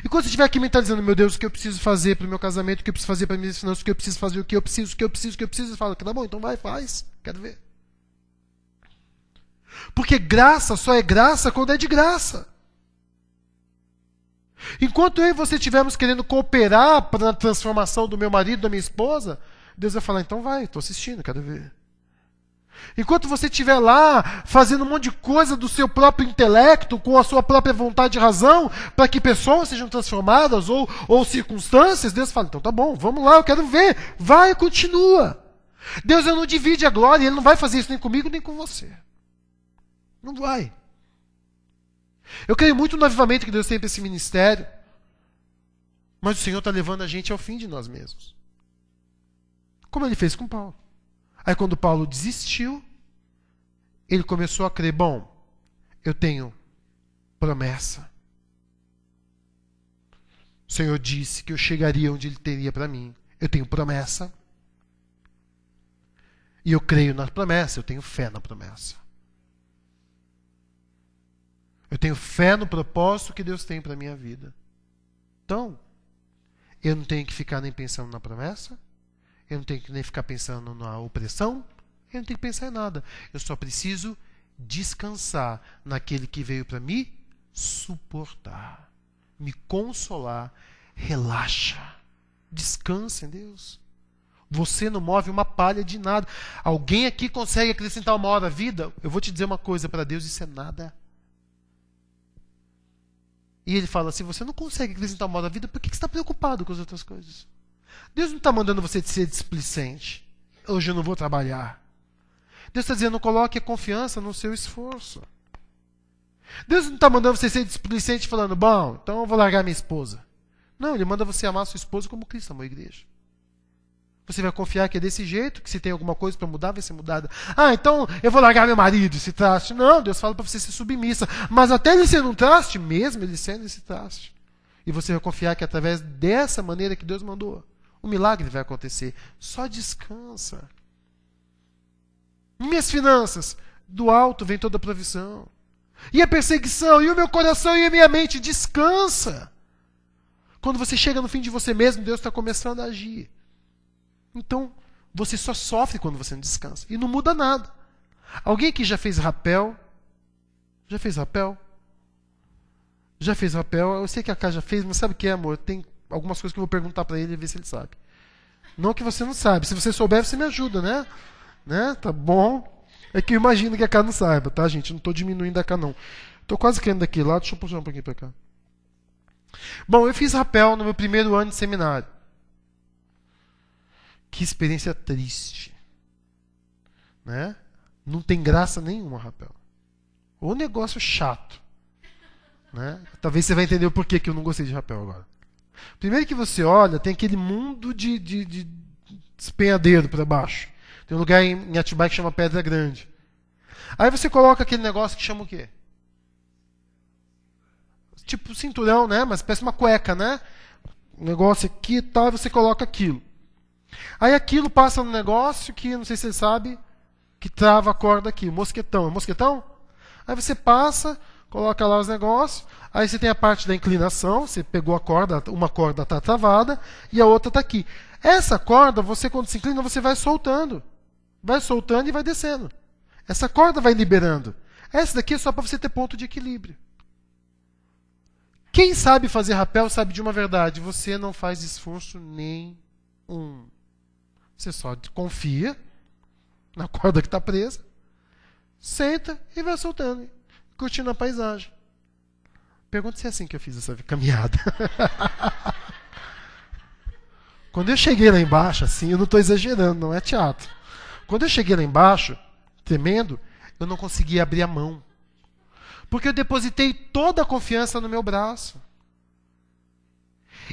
E quando você estiver aqui mentalizando, meu Deus, o que eu preciso fazer para o meu casamento, o que eu preciso fazer para as minhas finanças, o que eu preciso fazer, o que eu preciso, você fala, tá bom, então vai, faz. Quero ver. Porque graça só é graça quando é de graça. Enquanto eu e você estivermos querendo cooperar para a transformação do meu marido, da minha esposa, Deus vai falar, então vai, estou assistindo, quero ver. Enquanto você estiver lá fazendo um monte de coisa do seu próprio intelecto, com a sua própria vontade e razão, para que pessoas sejam transformadas ou circunstâncias, Deus fala, então tá bom, vamos lá, eu quero ver. Vai, continua. Deus não divide a glória, Ele não vai fazer isso nem comigo nem com você. Não vai. Eu creio muito no avivamento que Deus tem para esse ministério, mas o Senhor está levando a gente ao fim de nós mesmos. Como Ele fez com Paulo. Aí quando Paulo desistiu, ele começou a crer, bom, eu tenho promessa. O Senhor disse que eu chegaria onde Ele teria para mim. Eu tenho promessa. E eu creio na promessa, eu tenho fé na promessa. Eu tenho fé no propósito que Deus tem para a minha vida. Então, eu não tenho que ficar nem pensando na promessa, eu não tenho que nem ficar pensando na opressão, eu não tenho que pensar em nada. Eu só preciso descansar naquele que veio para me suportar, me consolar. Relaxa. Descansa em Deus. Você não move uma palha de nada. Alguém aqui consegue acrescentar uma hora à vida? Eu vou te dizer uma coisa, para Deus isso é nada. E Ele fala, se você não consegue acrescentar uma hora à vida, por que você está preocupado com as outras coisas? Deus não está mandando você ser displicente. Hoje eu não vou trabalhar. Deus está dizendo, coloque a confiança no seu esforço. Deus não está mandando você ser displicente falando, bom, então eu vou largar minha esposa. Não, Ele manda você amar sua esposa como Cristo amou a igreja. Você vai confiar que é desse jeito, que se tem alguma coisa para mudar, vai ser mudada. Ah, então eu vou largar meu marido, esse traste. Não, Deus fala para você ser submissa. Mas até ele sendo um traste, mesmo ele sendo esse traste. E você vai confiar que através dessa maneira que Deus mandou, o milagre vai acontecer. Só descansa. Minhas finanças, do alto vem toda a provisão. E a perseguição, e o meu coração e a minha mente, descansa. Quando você chega no fim de você mesmo, Deus está começando a agir. Então, você só sofre quando você não descansa. E não muda nada. Alguém aqui já fez rapel? Já fez rapel? Já fez rapel? Eu sei que a Cá já fez, mas sabe o que é, amor? Tem algumas coisas que eu vou perguntar pra ele e ver se ele sabe. Não que você não sabe. Se você souber, você me ajuda, né? Tá bom? É que eu imagino que a Cá não saiba, tá, gente? Eu não tô diminuindo a Cá, não. Tô quase caindo daquele lado. Deixa eu puxar um pouquinho pra cá. Bom, eu fiz rapel no meu primeiro ano de seminário. Que experiência triste. Né? Não tem graça nenhuma, rapel. Ou negócio chato. Né? Talvez você vai entender o porquê que eu não gostei de rapel agora. Primeiro que você olha, tem aquele mundo de despenhadeiro para baixo. Tem um lugar em Atibaia que chama Pedra Grande. Aí você coloca aquele negócio que chama o quê? Tipo cinturão, né? Mas parece uma cueca, né? Um negócio aqui e tal, e você coloca aquilo. Aí aquilo passa no negócio que, não sei se você sabe, que trava a corda aqui, o mosquetão. É mosquetão? Aí você passa, coloca lá os negócios, aí você tem a parte da inclinação, você pegou a corda, uma corda está travada e a outra está aqui. Essa corda, você quando se inclina, você vai soltando. Vai soltando e vai descendo. Essa corda vai liberando. Essa daqui é só para você ter ponto de equilíbrio. Quem sabe fazer rapel sabe de uma verdade. Você não faz esforço nenhum. Você só confia na corda que está presa, senta e vai soltando, curtindo a paisagem. Pergunta se é assim que eu fiz essa caminhada. Quando eu cheguei lá embaixo, assim, eu não estou exagerando, não é teatro. Quando eu cheguei lá embaixo, tremendo, eu não conseguia abrir a mão. Porque eu depositei toda a confiança no meu braço.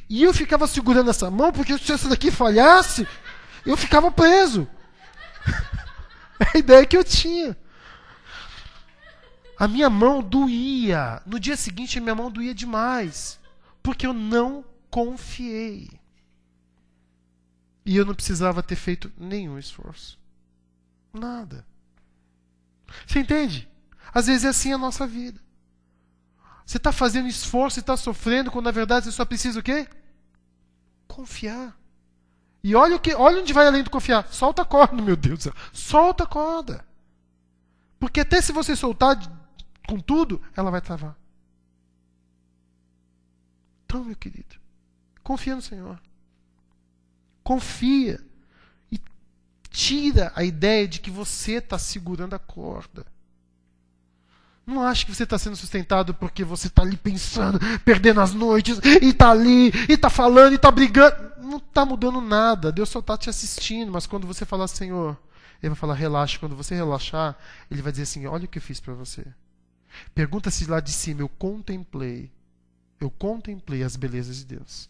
E eu ficava segurando essa mão, porque se essa daqui falhasse, eu ficava preso. É a ideia que eu tinha. A minha mão doía. No dia seguinte, a minha mão doía demais. Porque eu não confiei. E eu não precisava ter feito nenhum esforço. Nada. Você entende? Às vezes é assim a nossa vida. Você está fazendo esforço e está sofrendo, quando na verdade você só precisa o quê? Confiar. E olha onde vai além do confiar. Solta a corda, meu Deus do céu. Solta a corda. Porque até se você soltar com tudo, ela vai travar. Então, meu querido, confia no Senhor. Confia. E tira a ideia de que você está segurando a corda. Não ache que você está sendo sustentado porque você está ali pensando, perdendo as noites, e está ali, e está falando, e está brigando. Não está mudando nada. Deus só está te assistindo. Mas quando você falar, Senhor, Ele vai falar, relaxa. Quando você relaxar, Ele vai dizer assim, olha o que eu fiz para você. Pergunta-se lá de cima, eu contemplei as belezas de Deus.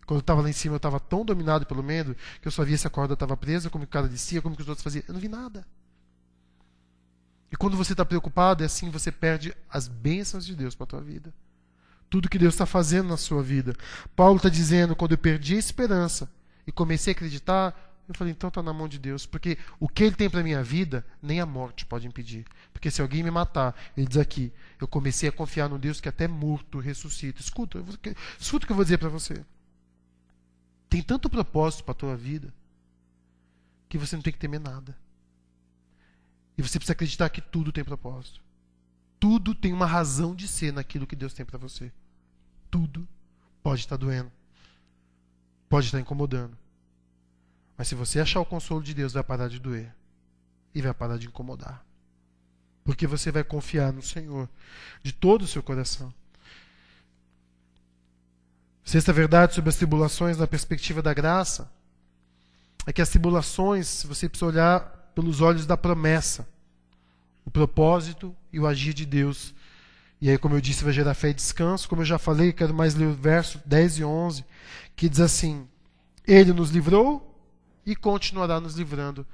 Quando eu estava lá em cima, eu estava tão dominado pelo medo, que eu só via se a corda estava presa, como que o cara descia, como que os outros faziam. Eu não vi nada. E quando você está preocupado, é assim, você perde as bênçãos de Deus para a tua vida. Tudo que Deus está fazendo na sua vida. Paulo está dizendo, quando eu perdi a esperança e comecei a acreditar, eu falei, então está na mão de Deus. Porque o que Ele tem para a minha vida, nem a morte pode impedir. Porque se alguém me matar, Ele diz aqui, eu comecei a confiar no Deus que até morto ressuscita. Escuta o que eu vou dizer para você. Tem tanto propósito para a tua vida, que você não tem que temer nada. E você precisa acreditar que tudo tem propósito. Tudo tem uma razão de ser naquilo que Deus tem para você. Tudo pode estar doendo. Pode estar incomodando. Mas se você achar o consolo de Deus, vai parar de doer. E vai parar de incomodar. Porque você vai confiar no Senhor de todo o seu coração. Sexta verdade sobre as tribulações na perspectiva da graça é que as tribulações, você precisa olhar pelos olhos da promessa, o propósito e o agir de Deus. E aí, como eu disse, vai gerar fé e descanso. Como eu já falei, quero mais ler o verso 10 e 11, que diz assim, Ele nos livrou e continuará nos livrando.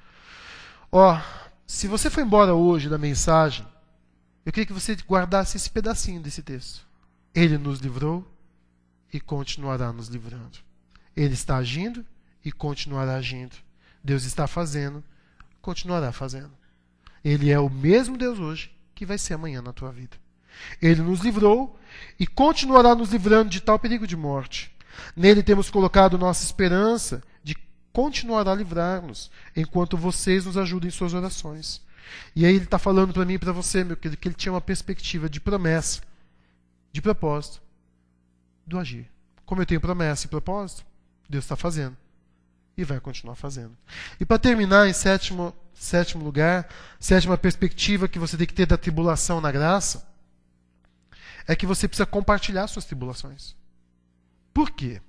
Se você for embora hoje da mensagem, eu queria que você guardasse esse pedacinho desse texto. Ele nos livrou e continuará nos livrando. Ele está agindo e continuará agindo. Deus está fazendo, continuará fazendo. Ele é o mesmo Deus hoje que vai ser amanhã na tua vida. Ele nos livrou e continuará nos livrando de tal perigo de morte. Nele temos colocado nossa esperança de continuar a livrar-nos, enquanto vocês nos ajudem em suas orações. E aí ele está falando para mim e para você, meu querido, que ele tinha uma perspectiva de promessa, de propósito, do agir. Como eu tenho promessa e propósito, Deus está fazendo. E vai continuar fazendo. E para terminar, em sétimo lugar, sétima perspectiva que você tem que ter da tribulação na graça, é que você precisa compartilhar suas tribulações. Por quê?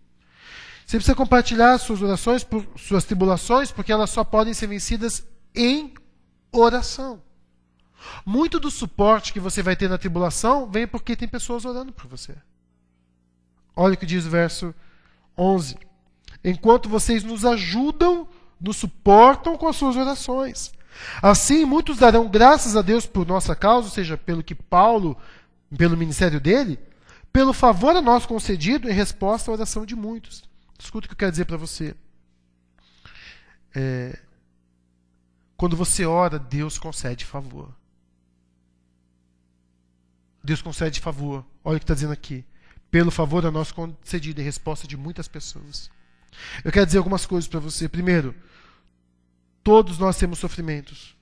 Você precisa compartilhar suas orações, suas tribulações, porque elas só podem ser vencidas em oração. Muito do suporte que você vai ter na tribulação vem porque tem pessoas orando por você. Olha o que diz o verso 11. Enquanto vocês nos ajudam, nos suportam com as suas orações. Assim, muitos darão graças a Deus por nossa causa, ou seja, pelo que Paulo, pelo ministério dele, pelo favor a nós concedido em resposta à oração de muitos. Escuta o que eu quero dizer para você. Quando você ora, Deus concede favor. Deus concede favor. Olha o que está dizendo aqui. Pelo favor a nós concedido em resposta de muitas pessoas. Eu quero dizer algumas coisas para você. Primeiro, todos nós temos sofrimentos.